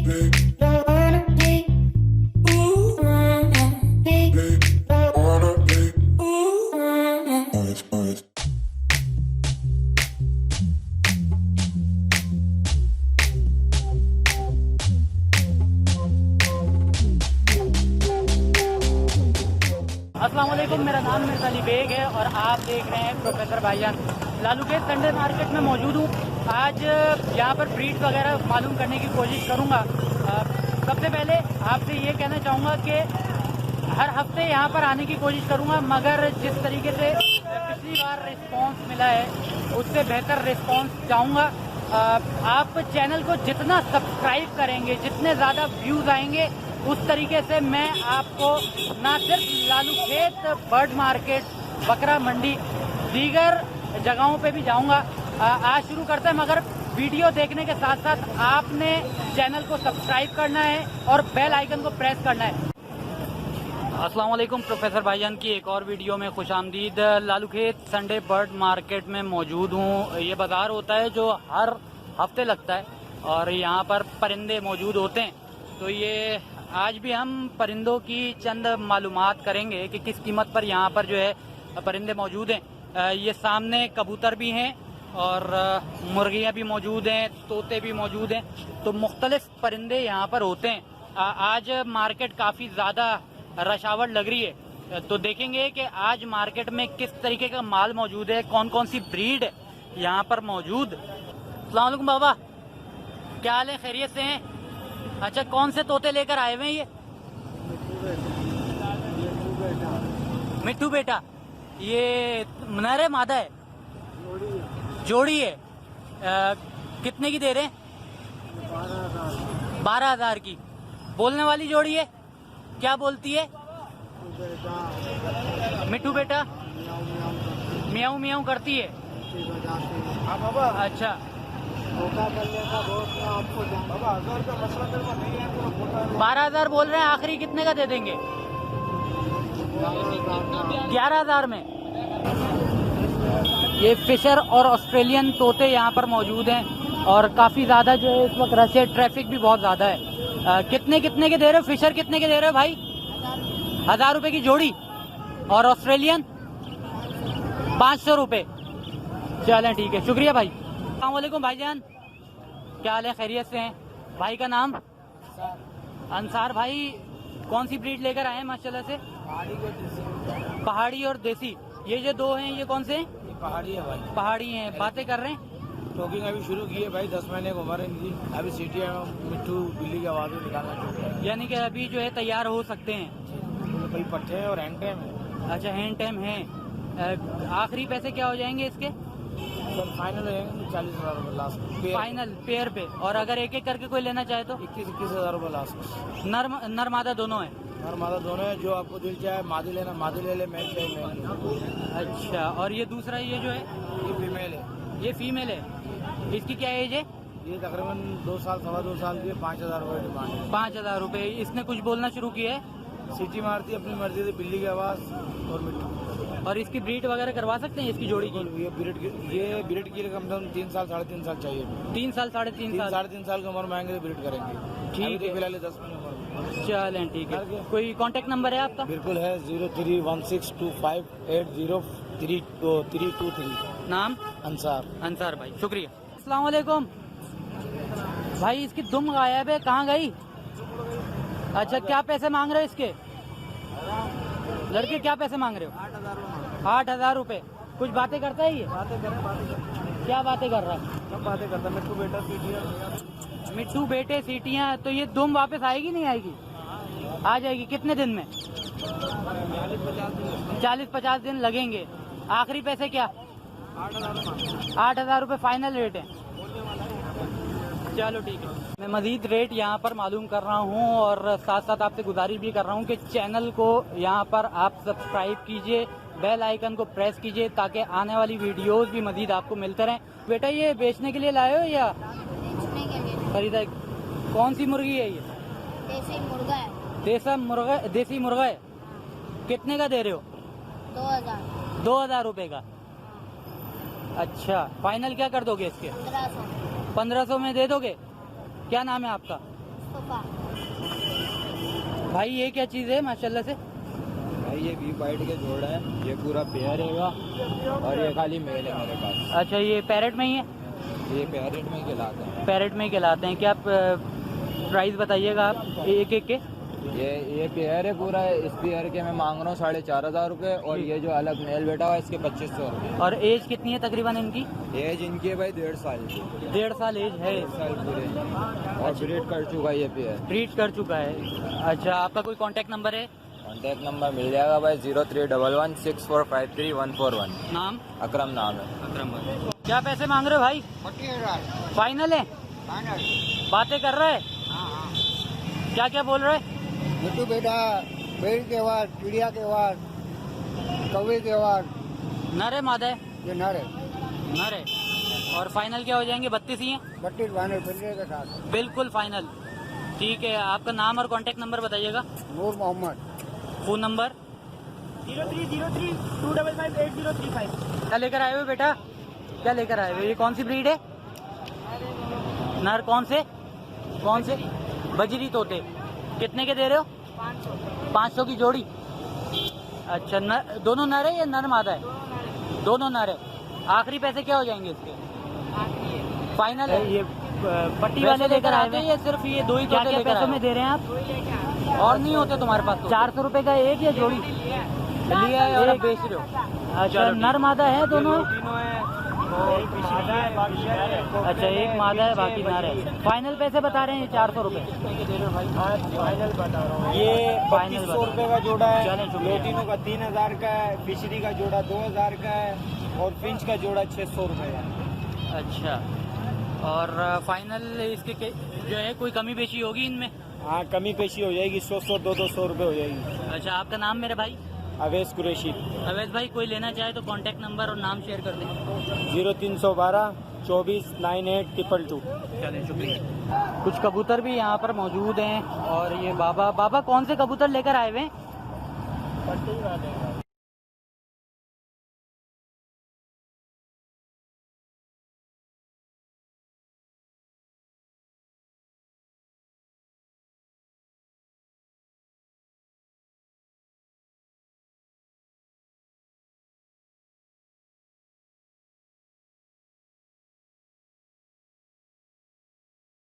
अस्सलाम वालेकुम, मेरा नाम मिर्ज़ा अली बेग है और आप देख रहे हैं प्रोफेसर भाईजान। लालूखेत संडे मार्केट में मौजूद हूँ। आज यहाँ पर ब्रीड वगैरह मालूम करने की कोशिश करूँगा। सबसे पहले आपसे ये कहना चाहूँगा कि हर हफ्ते यहाँ पर आने की कोशिश करूँगा, मगर जिस तरीके से पिछली बार रिस्पांस मिला है उससे बेहतर रिस्पांस चाहूँगा। आप चैनल को जितना सब्सक्राइब करेंगे, जितने ज़्यादा व्यूज़ आएंगे, उस तरीके से मैं आपको ना सिर्फ लालूखेत बर्ड मार्केट, बकरा मंडी, दीगर जगहों पे भी जाऊंगा। आज शुरू करते हैं, मगर वीडियो देखने के साथ साथ आपने चैनल को सब्सक्राइब करना है और बेल आइकन को प्रेस करना है। अस्सलाम वालेकुम, प्रोफेसर भाईजान की एक और वीडियो में खुशामदीद। लालूखेत संडे बर्ड मार्केट में मौजूद हूँ। ये बाज़ार होता है जो हर हफ्ते लगता है और यहाँ पर परिंदे मौजूद होते हैं। तो ये आज भी हम परिंदों की चंद मालूमात करेंगे कि किस कीमत पर यहाँ पर जो है परिंदे मौजूद हैं। ये सामने कबूतर भी हैं और मुर्गियाँ भी मौजूद हैं, तोते भी मौजूद हैं। तो मुख्तलिफ परिंदे यहाँ पर होते हैं। आज मार्केट काफ़ी ज़्यादा रशावट लग रही है, तो देखेंगे कि आज मार्केट में किस तरीके का माल मौजूद है, कौन कौन सी ब्रीड है यहाँ पर मौजूद। अस्सलाम वालेकुम बाबा, क्या हाल है, खैरियत से हैं? अच्छा, कौन से तोते लेकर आए हुए हैं ये? मिट्टू बेटा। ये नर है मादा है? जोड़ी है। कितने की दे रहे हैं? 12,000 की। बोलने वाली जोड़ी है? क्या बोलती है? मिट्टू बेटा मियाऊ मियाऊ करती है। अच्छा, 12,000 बोल रहे हैं, आखिरी कितने का दे देंगे? 11,000 में। ये फिशर और ऑस्ट्रेलियन तोते यहाँ पर मौजूद हैं और काफ़ी ज़्यादा जो है इस वक्त रश है, ट्रैफिक भी बहुत ज़्यादा है। कितने कितने के दे रहे हो? फिशर कितने के दे रहे हो भाई? 1,000 रुपये की जोड़ी। और ऑस्ट्रेलियन 500 रुपये। चलें ठीक है, शुक्रिया भाई। अस्सलाम वालेकुम भाईजान, क्या हाल है, खैरियत से हैं? भाई का नाम? अंसार भाई। कौन सी ब्रीड लेकर आए हैं माशाल्लाह से? पहाड़ी और देसी। ये जो दो हैं ये कौन से हैं? ये पहाड़ी है भाई। पहाड़ी हैं। बातें कर रहे हैं? टॉकिंग अभी शुरू की है भाई, 10 महीने की उम्र है इनकी। अभी सीटी मिट्टू बिल्ली की आवाज़ निकालना शुरू है, यानी कि अभी जो है तैयार हो सकते हैं। भाई पट्टे हैं और हैंड टाइम है। अच्छा, हैंड टाइम है। आखिरी पैसे क्या हो जाएंगे इसके? सर फाइनल हो जाएंगे 40,000 रुपये लास्ट फाइनल पेयर पे। और अगर एक एक करके कोई लेना चाहे तो? 21,000 रुपये लास्ट। नर मादा दोनों है? हर मादा दोनों है। जो आपको दिल चाहे मादी लेना मादी ले ले, मैच चाहिए मैच। अच्छा, और ये दूसरा ये जो है? ये फीमेल है। ये फीमेल है। इसकी क्या एज है? ये तकरीबन 2 साल 2.25 साल की, 5,000 रुपये डिमांड है। 5,000 रुपये। इसने कुछ बोलना शुरू किया है? सीटी मारती है अपनी मर्जी से, बिल्ली की आवाज़ और मिट्टू। और इसकी ब्रीड वगैरह करवा सकते हैं इसकी जोड़ी की? ये ब्रीड की कम से कम 3 साल 3.5 साल चाहिए। 3 साल 3.5 साल? 3.5 साल की उम्र में आएंगे तो ब्रीड करेंगे। ठीक है, फिलहाल 10 महीने उम्र। चलें ठीक है। कोई कांटेक्ट नंबर है आपका? बिल्कुल है, 031625803223। नाम? अंसार। अंसार भाई, शुक्रिया। अस्सलाम वालेकुम भाई, इसकी दुम गायब है, कहाँ गई? अच्छा, क्या पैसे मांग रहे हो इसके? लड़के क्या पैसे मांग रहे हो? 8,000 रुपये। कुछ बातें करता है ये? बातें क्या बातें कर रहा है? सब बातें करता है। मिट्टू बेटा सीटियाँ। मिट्टू बेटे सीटियाँ। तो ये दुम वापस आएगी नहीं आएगी? आ जाएगी। कितने दिन में? 40-50 दिन लगेंगे। आखिरी पैसे क्या? 8,000 रुपये फाइनल रेट है। चलो ठीक है। मैं मज़ीद रेट यहाँ पर मालूम कर रहा हूँ और साथ साथ आपसे गुजारिश भी कर रहा हूँ कि चैनल को यहाँ पर आप सब्सक्राइब कीजिए, बेल आइकन को प्रेस कीजिए ताकि आने वाली वीडियोस भी मज़ीद आपको मिलते रहें। बेटा, ये बेचने के लिए लाए हो या खरीदा? कौन सी मुर्गी है ये? देसी मुर्गा है। देसी मुर्गा है। कितने का दे रहे हो? 2,000। 2,000 रुपये का। अच्छा, फाइनल क्या कर दोगे इसके? 1500। 1500 में दे दोगे? क्या नाम है आपका? मुस्तफा। भाई ये क्या चीज़ है माशाल्लाह से? भाई ये वी वाइट के जोड़ा है, ये पूरा पेयर है और ये खाली मेल है मेरे पास। अच्छा ये पैरेट में ही है? ये पैरेट में ही खिलाते हैं। पैरेट में ही खिलाते हैं। क्या प्राइस बताइएगा आप एक एक के? ये पेयर है पूरा, इस पेयर के मैं मांग रहा हूँ 4,500 रुपये, और ये जो अलग मेल बैठा हुआ है इसके 2500 रुपये। और एज कितनी है तकरीबन इनकी? एज इनकी है भाई 1.5 साल की। 1.5 साल एज है। 1.5 साल पूरे, और ब्रीड कर चुका है ये पेयर। ब्रीड कर चुका है। अच्छा आपका कोई कांटेक्ट नंबर है? कॉन्टैक्ट नंबर मिल जाएगा भाई 031164534141। नाम? अकरम नाम है। अकरम। क्या पैसे मांग रहे हो भाई? फाइनल है? बातें कर रहे हैं? क्या क्या बोल रहे हैं? मिट्टू बेटा, बेल के बाद, चिड़िया के बाद, कौवे के बाद, नर है मादा है? ये नर है। नर है। और फाइनल क्या हो जाएंगे? 32 ही हैं? 32 बानर पिल्ले के साथ। बिल्कुल फाइनल। ठीक है आपका नाम और कांटेक्ट नंबर बताइएगा। नूर मोहम्मद। Phone number? 0303255835। क्या लेकर आए हो बेटा? क्या लेकर आए हो? ये कौन सी ब्रीड है? नर कौन से? कौन से? बजरी तोते। कितने के दे रहे हो? 500 की जोड़ी। अच्छा नर, दोनों नर है या नर मादा है? दोनों नर है। आखिरी पैसे क्या हो जाएंगे इसके? फाइनल है? ये पट्टी वाले लेकर आए हैं या सिर्फ ये दो ही तोते लेकर पैसों में दे रहे हैं आप? और नहीं होते तुम्हारे पास? 400 रुपए का एक या जोड़ी लिया है और अब बेच रहे हो? अच्छा नर मादा है दोनों? अच्छा एक मादा है बाकी नर है। फाइनल पैसे बता रहे हैं 400 रुपए? फाइनल बता रहा हूँ। ये फाइनल 2500 रुपये का जोड़ा है। चलें, शुक्रिया। लोटिनो का 3000 का है, फिशरी का जोड़ा 2000 का है, और फिंच का जोड़ा 600 रुपये का। अच्छा और फाइनल इसके जो है कोई कमी बेची होगी इनमें? हाँ कमी पेशी हो जाएगी, 100 200 रुपये हो जाएगी। अच्छा आपका नाम मेरे भाई? अवैस कुरैशी। अवैस भाई कोई लेना चाहे तो कांटेक्ट नंबर और नाम शेयर कर दें। 0312 24 98 222। चलें शुक्रिया। कुछ कबूतर भी यहाँ पर मौजूद हैं और ये बाबा कौन से कबूतर लेकर आए हुए हैं?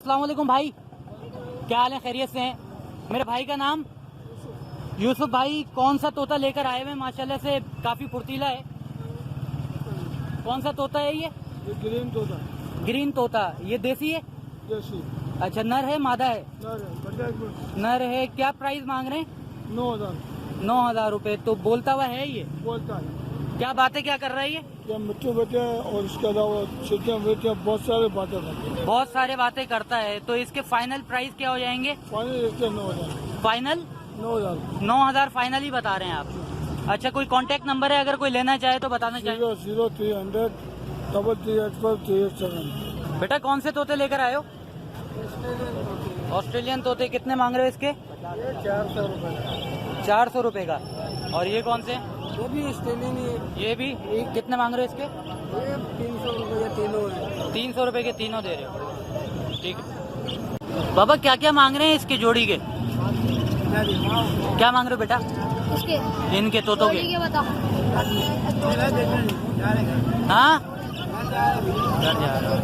अस्सलाम वालेकुम भाई, क्या हाल है? खैरियत से हैं? मेरे भाई का नाम? यूसुफ भाई। कौन सा तोता लेकर आए हुए हैं? माशाल्लाह से काफ़ी फुर्तीला है। कौन सा तोता है ये? ग्रीन तोता। ग्रीन तोता। ये देसी है? जैसी अच्छा नर है मादा है? नर है। क्या प्राइस मांग रहे हैं? 9000 9,000 रुपये। तो बोलता हुआ है ये? बोलता है। क्या बातें क्या कर रहा है ये? या मिट्टू बेटे और इसके अलावा चिड़िया बेटे बहुत सारे बातें करते हैं। बहुत सारे बातें करता है। तो इसके फाइनल प्राइस क्या हो जाएंगे? फाइनल इसके 9000। फाइनल 9000। 9,000 फाइनल ही बता रहे हैं आप? अच्छा कोई कांटेक्ट नंबर है अगर कोई लेना चाहे तो बताना चाहिए। 00300 338 बेटा कौन से तोते लेकर आए हो? ऑस्ट्रेलियन तोते। कितने मांग रहे हो इसके? 400 रुपये। 400 रुपये का। और ये कौन से? वो भी ऑस्ट्रेलियन ही है। ये भी? कितने मांग रहे हो इसके? ये 300 रुपये या तीनों है। 300 रुपये के तीनों दे रहे हो? ठीक है। बाबा क्या क्या मांग रहे हैं इसके जोड़ी के? क्या मांग रहे हो बेटा उसके इनके तोतों के? जोड़ी के बताओ। हाँ घर जा रहा हूँ।